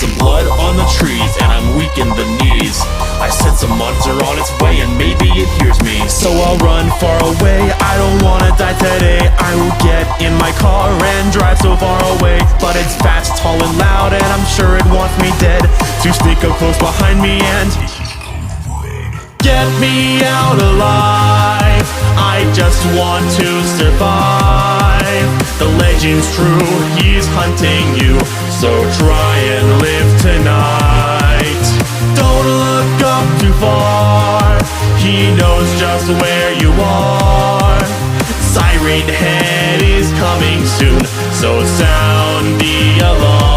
some blood on the trees and I'm weak in the knees. I sense a monster on its way and maybe it hears me. So I'll run far away, I don't wanna die today. I will get in my car and drive so far away. But it's fast, tall and loud and I'm sure it wants me dead. To sneak up close behind me and get me out alive. I just want to survive. The legend's true, he's hunting you, so try and live tonight. Don't look up too far, he knows just where you are. Siren Head is coming soon, so sound the alarm.